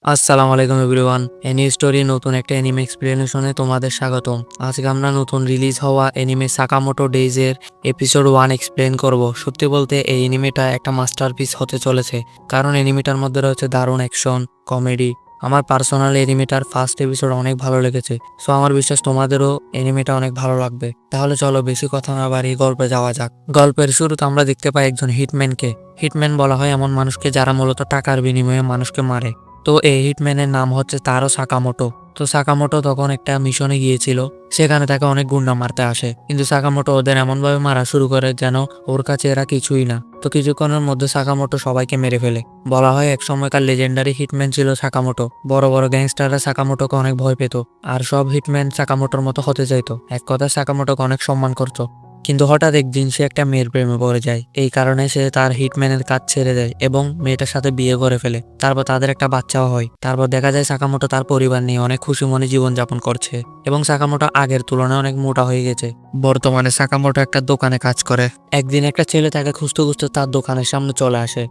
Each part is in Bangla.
আসসালামু আলাইকুম এভরিওয়ান। এনি স্টোরি নতুন একটা এনিমে এক্সপ্লেনেশনে তোমাদের স্বাগতম। আজকে আমরা নতুন রিলিজ হওয়া এনিমে সাকামোটো ডেইজ এর এপিসোড 1 এক্সপ্লেন করব। সত্যি বলতে এই এনিমেটা একটা মাস্টারপিস হতে চলেছে, কারণ এনিমেটার মধ্যে রয়েছে দারুণ অ্যাকশন, কমেডি। আমার পার্সোনাল এনিমেটার ফার্স্ট এপিসোড অনেক ভালো লেগেছে, সো আমার বিশ্বাস তোমাদেরও এনিমেটা অনেক ভালো লাগবে। তাহলে চলো বেশি কথা না বাড়িয়ে গল্পে যাওয়া যাক। গল্পের শুরুতে আমরা দেখতে পাই একজন হিটম্যানকে। হিটম্যান বলা হয় এমন মানুষকে যারা মূলত টাকার বিনিময়ে মানুষকে মারে। তো এই হিটম্যানের নাম হচ্ছে তারও সাকামোটো। তো সাকামোটো তখন একটা মিশনে গিয়েছিল, সেখানে তাকে অনেক গুন্ডা মারতে আসে, কিন্তু সাকামোটো ওদের এমনভাবে মারা শুরু করে যেন ওর কাছে এরা কিছুই না। তো কিছুক্ষণের মধ্যে সাকামোটো সবাইকে মেরে ফেলে। বলা হয় এক সময়কার লেজেন্ডারি হিটম্যান ছিল সাকামোটো। বড় বড় গ্যাংস্টাররা সাকামোটোকে অনেক ভয় পেত, আর সব হিটম্যান সাকামোটোর মতো হতে চাইতো। এক কথায় সাকামোটোকে অনেক সম্মান করতো। কিন্তু হঠাৎ একদিন সে একটা মেয়ের প্রেমে পড়ে যায়। এই কারণে সে তার হিটম্যানের কাজ ছেড়ে দেয় এবং মেয়েটার সাথে বিয়ে করে ফেলে। তারপর তাদের একটা বাচ্চাও হয়। তারপর দেখা যায় সাকামোটো তার পরিবার নিয়ে অনেক খুশি মনে জীবনযাপন করছে, এবং সাকামোটো আগের তুলনায় অনেক মোটা হয়ে গেছে। বর্তমানে সাকামোটো একটা দোকানে কাজ করে। একদিন একটা ছেলে তাকে খুঁজতে খুঁজতে তার দোকানের সামনে চলে আসে।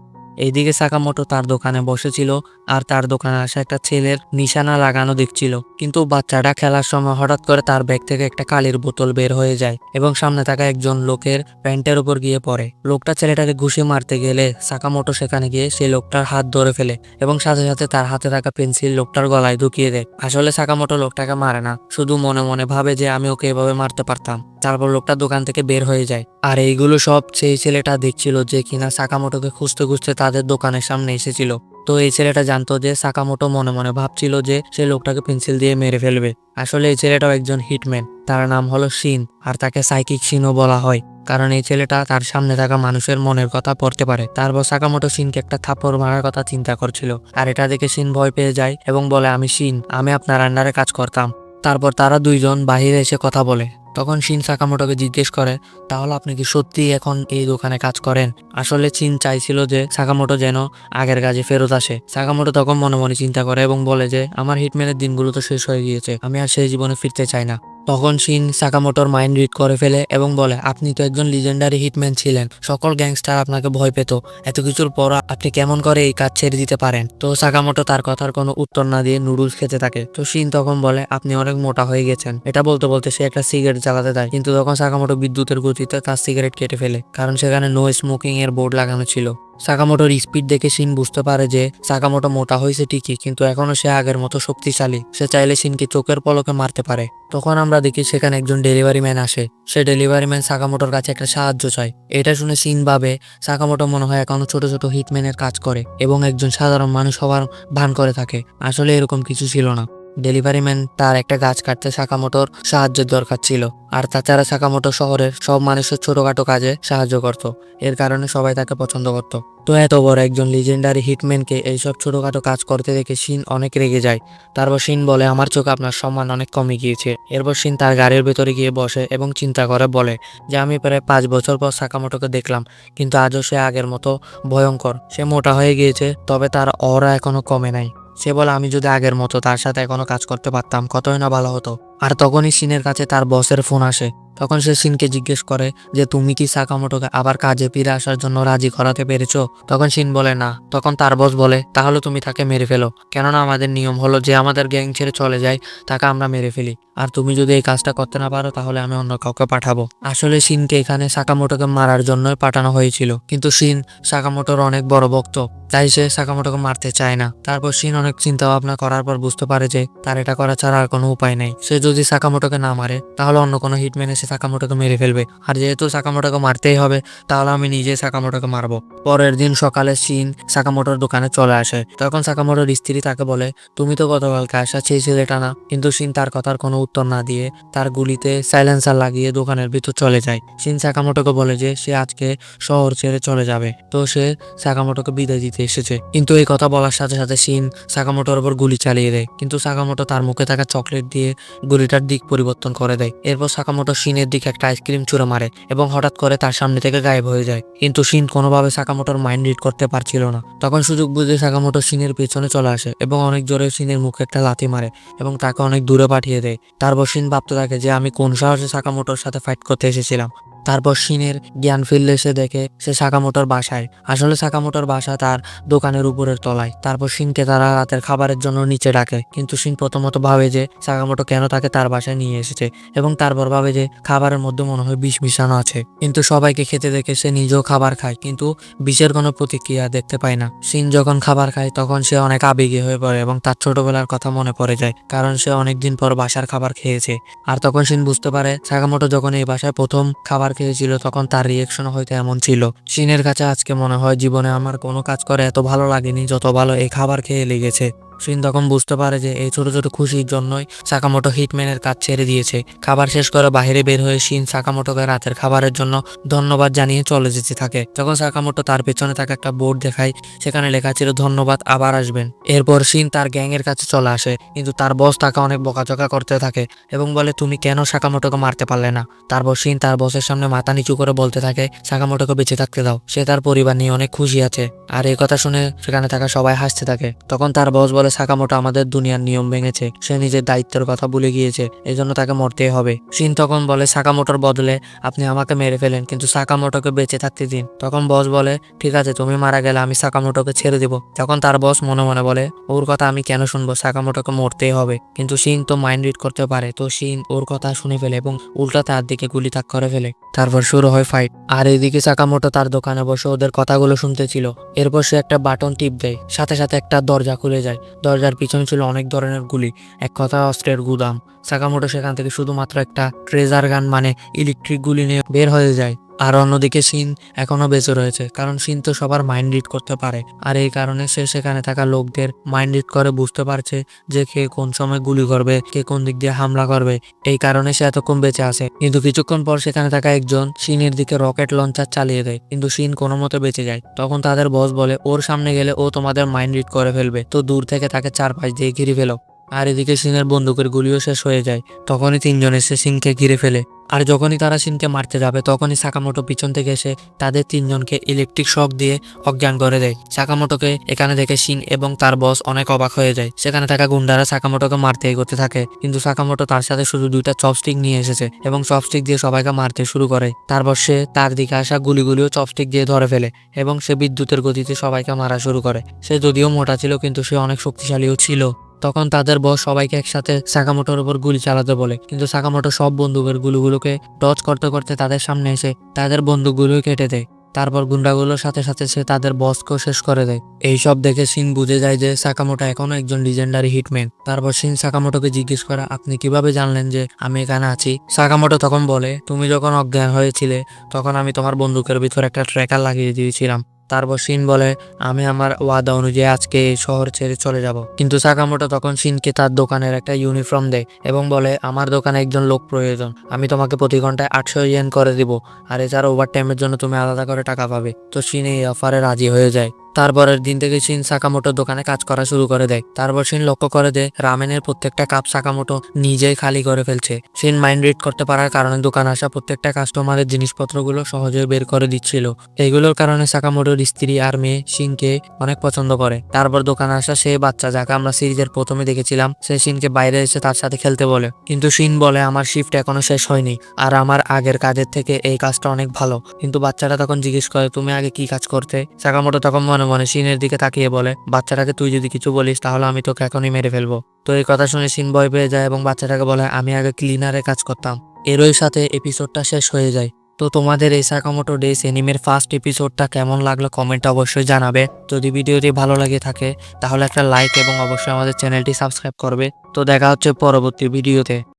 এইদিকে সাকামোটো তার দোকানে বসেছিল, আর তার দোকানে আসা একটা ছেলের নিশানা লাগানো দেখছিল। কিন্তু বাচ্চাটা খেলার সময় হঠাৎ করে তার ব্যাগ থেকে একটা কালির বোতল বের হয়ে যায় এবং সামনে থাকা একজন লোকের প্যান্টের উপর গিয়ে পড়ে। লোকটা ছেলেটাকে ঘুষি মারতে গেলে সাকামোটো সেখানে গিয়ে সেই লোকটার হাত ধরে ফেলে এবং সাথে সাথে তার হাতে থাকা পেন্সিল লোকটার গলায় ঢুকিয়ে দেয়। আসলে সাকামোটো লোকটাকে মারে না, শুধু মনে মনে ভাবে যে আমি ওকে এভাবে মারতে পারতাম। তারপর লোকটা দোকান থেকে বের হয়ে যায়। আর এইগুলো সব সেই ছেলেটা দেখছিল যে কিনা সাকামোটোকে খুঁজতে খুঁজতে তাদের দোকানের সামনে এসেছিল। তো এই ছেলেটা জানতো যে সাকামোটো মনে মনে ভাবছিল যে সে লোকটাকে পেন্সিল দিয়ে মেরে ফেলবে। আসলে এই ছেলেটাও একজন হিটম্যান, তার নাম হলো শিন, আর তাকে সাইকিক শিনও বলা হয়, কারণ এই ছেলেটা তার সামনে থাকা মানুষের মনের কথা পড়তে পারে। তারপর সাকামোটো শিনকে একটা থাপ্পড় মারার কথা চিন্তা করছিল, আর এটা দেখে শিন ভয় পেয়ে যায় এবং বলে, আমি শিন, আমি আপনার আন্ডারে কাজ করতাম। তারপর তারা দুইজন বাহিরে এসে কথা বলে। তখন শিন সাকামোটোকে জিজ্ঞেস করে, তাহলে আপনি কি সত্যি এখন এই দোকানে কাজ করেন? আসলে শিন চাইছিল যে সাকামোটো যেন আগের কাজে ফেরত আসে। সাকামোটো তখন মনে মনে চিন্তা করে এবং বলে যে আমার হিটম্যানের দিনগুলো তো শেষ হয়ে গিয়েছে, আমি আর সেই জীবনে ফিরতে চাই না। তখন শিন সাকামোটোর মাইন্ড রিড করে ফেলে এবং বলে, আপনি তো একজন লিজেন্ডারি হিটম্যান ছিলেন, সকল গ্যাংস্টার আপনাকে ভয় পেত, এত কিছুর পর আপনি কেমন করে এই কাজ ছেড়ে দিতে পারেন? তো সাকামোটো তার কথার কোনো উত্তর না দিয়ে নুডলস খেতে থাকে। তো শিন তখন বলে, আপনি অনেক মোটা হয়ে গেছেন। এটা বলতে বলতে সে একটা সিগারেট জ্বালাতে দেয়, কিন্তু তখন সাকামোটো বিদ্যুতের গতিতে তার সিগারেট কেটে ফেলে, কারণ সেখানে নো স্মোকিং এর বোর্ড লাগানো ছিল। সাকামোটোর স্পিড দেখে শিন বুঝতে পারে যে সাকামোটো মোটা হয়েছে ঠিকই, কিন্তু এখনো সে আগের মতো শক্তিশালী। সে চাইলে শিনকে চোখের পলকে মারতে পারে। তখন আমরা দেখি সেখানে একজন ডেলিভারি ম্যান আসে। সে ডেলিভারি ম্যান সাকামোটোর কাছে একটা সাহায্য চায়। এটা শুনে শিন ভাবে সাকামোটো মনে হয় এখনো ছোট ছোট হিটম্যানের কাজ করে এবং একজন সাধারণ মানুষ হওয়ার ভান করে থাকে। আসলে এরকম কিছু ছিল না। ডেলিভারি ম্যান তার একটা গাছ কাটতে সাকামোটোর সাহায্যের দরকার ছিল, আর তাছাড়া সাকামোটো শহরের সব মানুষের ছোটখাটো কাজে সাহায্য করত। এর কারণে সবাই তাকে পছন্দ করত। তো এত বড় একজন লিজেন্ডারি হিটম্যানকে এইসব ছোটখাটো কাজ করতে দেখে শিন অনেক রেগে যায়। তারপর শিন বলে, আমার চোখে আপনার সম্মান অনেক কমে গিয়েছে। এরপর শিন তার গাড়ির ভেতরে গিয়ে বসে এবং চিন্তা করে বলে যে আমি প্রায় 5 বছর পর সাকামোটোকে দেখলাম, কিন্তু আজও সে আগের মতো ভয়ঙ্কর। সে মোটা হয়ে গিয়েছে, তবে তার অরা এখনো কমে নাই। সে বলে, আমি যদি আগের মতো তার সাথে এখনো কাজ করতে পারতাম কতই না ভালো হতো। আর তখনই শিনের কাছে তার বসের ফোন আসে। তখন সে শিনকে জিজ্ঞেস করে যে তুমি কি সাকামোটোকে আবার কাজে ফিরে আসার জন্য রাজি করাতে পেরেছো? তখন শিন বলে না। তখন তার বস বলে, তাহলে তুমি তাকে মেরে ফেলো, কেননা আমাদের নিয়ম হলো যে আমাদের গ্যাং ছেড়ে চলে যায় তাকে আমরা মেরে ফেলি। আর তুমি যদি এই কাজটা করতে না পারো তাহলে আমি অন্য কাউকে পাঠাবো। আসলে শিনকে এখানে সাকামোটোকে মারার জন্যই পাঠানো হয়েছিল, কিন্তু শিন সাকামোটোর অনেক বড় ভক্ত, তাই সে সাকামোটোকে মারতে চায় না। তারপর শিন অনেক চিন্তা ভাবনা করার পর বুঝতে পারে যে তার এটা করা ছাড়া আর কোনো উপায় নাই। সে যদি সাকামোটোকে না মারে তাহলে অন্য কোনো হিটম্যান এসে সাকামোটোকে মেরে ফেলবে, আর যেহেতু সাকামোটোকে মারতেই হবে তাহলে আমি নিজে সাকামোটোকে মারবো। পরের দিন সকালে শিন সাকামোটোর দোকানে চলে আসে। তখন সাকামোটোর স্ত্রী তাকে বলে, তুমি তো গতকালকে আসা সেই ছেলেটা না? কিন্তু শিন তার কথার কোনো উত্তর না দিয়ে তার গুলিতে সাইলেন্সার লাগিয়ে দোকানের ভিতর চলে যায়। শিন সাকামোটোকে বলে যে সে আজকে শহর ছেড়ে চলে যাবে। তো সে সাকামোটোকে বিদায় দিতে এসেছে, কিন্তু এই কথা বলার সাথে সাথে শিন সাকামোটোর উপর গুলি চালিয়ে দেয়। কিন্তু সাকামোটো তার মুখে থাকা চকলেট দিয়ে গুলিটার দিক পরিবর্তন করে দেয়। এরপর সাকামোটো শিনের দিকে একটা আইসক্রিম ছুঁড়ে মারে এবং হঠাৎ করে তার সামনে থেকে গায়েব হয়ে যায়। কিন্তু শিন কোনোভাবে সাকামোটোর মাইন্ড রিড করতে পারছিল না। তখন সুযোগ বুঝে সাকামোটো শিনের পেছনে চলে আসে এবং অনেক জোরে শিনের মুখে একটা লাথি মারে এবং তাকে অনেক দূরে পাঠিয়ে দেয়। তারপর শিন ভাবতে থাকে যে আমি কোন সাহসে সাকামোটোর সাথে ফাইট করতে এসেছিলাম। তারপর শিনের জ্ঞান ফিরলে সে দেখে সে সাকামোটোর বাসায়। আসলে সাকামোটোর বাসা তার দোকানের উপরের তলায়। তারপর শিনকে তারা রাতের খাবারের জন্য নিচে ডাকে, কিন্তু শিন প্রথমত ভাবে যে সাকামোটো কেন তাকে তার বাসায় নিয়ে এসেছে, এবং তারপর ভাবে যে খাবারের মধ্যে মনে হয় বিষ মিশানো আছে। কিন্তু সবাইকে খেতে দেখে সে নিজেও খাবার খায়, কিন্তু বিষের কোনো প্রতিক্রিয়া দেখতে পায় না। শিন যখন খাবার খায় তখন সে অনেক আবেগী হয়ে পড়ে এবং তার ছোটবেলার কথা মনে পড়ে যায়, কারণ সে অনেকদিন পর বাসার খাবার খেয়েছে। আর তখন শিন বুঝতে পারে সাকামোটো যখন এই বাসায় প্রথম খাবার খেয়েছিল তখন তার রিয়েকশন হয়তো এমন ছিল। শিনের কাছে আজকে মনে হয় জীবনে আমার কোনো কাজ করে এত ভালো লাগেনি যত ভালো এই খাবার খেয়ে লেগেছে। শিন তখন বুঝতে পারে যে এই ছোট ছোট খুশির জন্যই সাকামোটো হিটম্যানের কাজ ছেড়ে দিয়েছে। খাবার শেষ করে বাইরে বের হয়ে শিন সাকামোটোকে রাতের খাবারের জন্য ধন্যবাদ জানিয়ে চলে যেতে থাকে। তখন সাকামোটো তার পেছনে তাকে একটা বোর্ড দেখায়, সেখানে লেখা ছিল ধন্যবাদ, আবার আসবেন। এরপর শিন তার গ্যাং এর কাছে চলে আসে, কিন্তু তার বস তাকে অনেক বকাঝকা করতে থাকে এবং বলে তুমি কেন সাকামোটোকে মারতে পারলে না। তারপর শিন তার বসের সামনে মাথা নিচু করে বলতে থাকে সাকামোটোকে বেঁচে থাকতে দাও, সে তার পরিবার নিয়ে অনেক খুশি আছে। আর এই কথা শুনে সেখানে থাকা সবাই হাসতে থাকে। তখন তার বস বলে সাকামোটো আমাদের দুনিয়ার নিয়ম ভেঙেছে, সে নিজের দায়িত্বের কথা ভুলে গিয়েছে, এজন্য তাকে মরতেই হবে। শিন তখন বলে সাকামোটোর বদলে আপনি আমাকে মেরে ফেলেন, কিন্তু সাকামোটোকে বেঁচে থাকতে দিন। তখন বস বলে ঠিক আছে, তুমি মারা গেলে আমি সাকামোটোকে ছেড়ে দিব। তখন তার বস মনে মনে বলে ওর কথা আমি কেন শুনবো, সাকামোটোকে মরতেই হবে। কিন্তু শিন তো মাইন্ড রিড করতে পারে, তো শিন ওর কথা শুনে ফেলে এবং উল্টা তার দিকে গুলি তাক করে ফেলে। তারপর শুরু হয় ফাইট। আর এদিকে সাকামোটো তার দোকানে বসে ওদের কথাগুলো শুনতেছিল। এরপর সে একটা বাটন টিপ দেয়, সাথে সাথে একটা দরজা খুলে যায়। দরজার পিছনে ছিল অনেক ধরনের গুলি, এক কথা অস্ত্রের গুদাম। সাকামোটো সেখান থেকে শুধুমাত্র একটা ট্রেজার গান মানে ইলেকট্রিক গুলি নিয়ে বের হয়ে যায়। আর অন্যদিকে শিন এখনো বেঁচে রয়েছে, কারণ শিন তো সবার মাইন্ড রিড করতে পারে। আর এই কারণে সে সেখানে থাকা লোকদের মাইন্ড রিড করে বুঝতে পারছে যে কে কোন সময় গুলি করবে, কে কোন দিক দিয়ে হামলা করবে। এই কারণে সে এতক্ষণ বেঁচে আছে। কিন্তু কিছুক্ষণ পর সেখানে থাকা একজন শিনের দিকে রকেট লঞ্চার চালিয়ে দেয়, কিন্তু শিন কোনো মতে বেঁচে যায়। তখন তাদের বস বলে ওর সামনে গেলে ও তোমাদের মাইন্ড রিড করে ফেলবে, তো দূর থেকে তাকে চারপাশ দিয়ে ঘিরে ফেলো। আর এদিকে শিনের বন্দুকের গুলিও শেষ হয়ে যায়। তখনই তিনজন এসে শিনকে ঘিরে ফেলে। আর যখনই তারা শিনকে মারতে যাবে তখনই সাকামোটো পিছন থেকে এসে তাদের তিনজনকে ইলেকট্রিক শক দিয়ে অজ্ঞান করে দেয়। সাকামোটোকে এখানে দেখে শিন এবং তার বস অনেক অবাক হয়ে যায়। সেখানে থাকা গুন্ডারা সাকামোটোকে মারতে এগোতে থাকে, কিন্তু সাকামোটো তার সাথে শুধু দুইটা চপস্টিক নিয়ে এসেছে এবং চপস্টিক দিয়ে সবাইকে মারতে শুরু করে। তারপর সে তার দিকে আসা গুলিগুলিও চপস্টিক দিয়ে ধরে ফেলে এবং সে বিদ্যুতের গতিতে সবাইকে মারা শুরু করে। সে যদিও মোটা ছিল কিন্তু সে অনেক শক্তিশালীও ছিল। তখন তাদের বস সবাইকে একসাথে সাকামোটোর উপর গুলি চালাতে বলে, কিন্তু সাকামোটো সব বন্দুকের গুলিগুলোকে ডজ করতে করতে তাদের সামনে এসে তাদের বন্দুকগুলো কেটে দেয়। তারপর গুন্ডাগুলোর সাথে সাথে সে তাদের বসকেও শেষ করে দেয়। এইসব দেখে শিন বুঝে যায় যে সাকামোটো এখনো একজন লিজেন্ডারি হিটম্যান। তারপর শিন সাকামোটোকে জিজ্ঞেস করে আপনি কিভাবে জানলেন যে আমি এখানে আছি। সাকামোটো তখন বলে তুমি যখন অজ্ঞান হয়েছিলে তখন আমি তোমার বন্দুকের ভিতর একটা ট্র্যাকার লাগিয়ে দিয়েছিলাম। তারপর শিন বলে আমি আমার ওয়াদা অনুযায়ী আজকে এই শহর ছেড়ে চলে যাব। কিন্তু সাকামোটো তখন শিনকে তার দোকানের একটা ইউনিফর্ম দেয় এবং বলে আমার দোকানে একজন লোক প্রয়োজন, আমি তোমাকে প্রতি ঘন্টায় 800 ইয়েন করে দিব, আর এছাড়া ওভার টাইমের জন্য তুমি আলাদা করে টাকা পাবে। তো শিন এই অফারে রাজি হয়ে যায়। তারপরের দিন থেকে শিন সাকামোটোর দোকানে কাজ করা শুরু করে দেয়। তারপর শিন লক্ষ্য করে যে রামেনের প্রত্যেকটা কাপ সাকামোটো নিজেই খালি করে ফেলছে। শিন মাইন্ড রিড করতে পারার কারণে দোকানে আসা প্রত্যেকটা কাস্টমারের জিনিসপত্রগুলো সহজে বের করে দিচ্ছিল। এইগুলোর কারণে সাকামোটোর স্ত্রী আর মেয়ে শিনকে অনেক পছন্দ করে। তারপর দোকানে আসা সেই বাচ্চা যাকে আমরা সিরিজের প্রথমে দেখেছিলাম, সে শিনকে বাইরে এসে তার সাথে খেলতে বলে, কিন্তু শিন বলে আমার শিফট এখনো শেষ হয়নি আর আমার আগের কাজের থেকে এই কাজটা অনেক ভালো। কিন্তু বাচ্চাটা তখন জিজ্ঞেস করে তুমি আগে কি কাজ করতে। সাকামোটো তখন মনে মনে শিনের দিকে তাকিয়ে বলে বাচ্চাটাকে তুই যদি কিছু বলিস তাহলে আমি তোকে এখনই মেরে ফেলবো। তো এই কথা শুনে শিন ভয় পেয়ে যায় এবং বাচ্চাটাকে বলে আমি আগে ক্লিনারে কাজ করতাম। এরই সাথে এপিসোডটা শেষ হয়ে যায়। তো তোমাদের এই সাকামোটো ডেইজ এনিমের ফার্স্ট এপিসোডটা কেমন লাগলো কমেন্টে অবশ্যই জানাবে। যদি ভিডিওটি ভালো লাগে থাকে তাহলে একটা লাইক এবং অবশ্যই আমাদের চ্যানেলটি সাবস্ক্রাইব করবে। তো দেখা হচ্ছে পরবর্তী ভিডিওতে।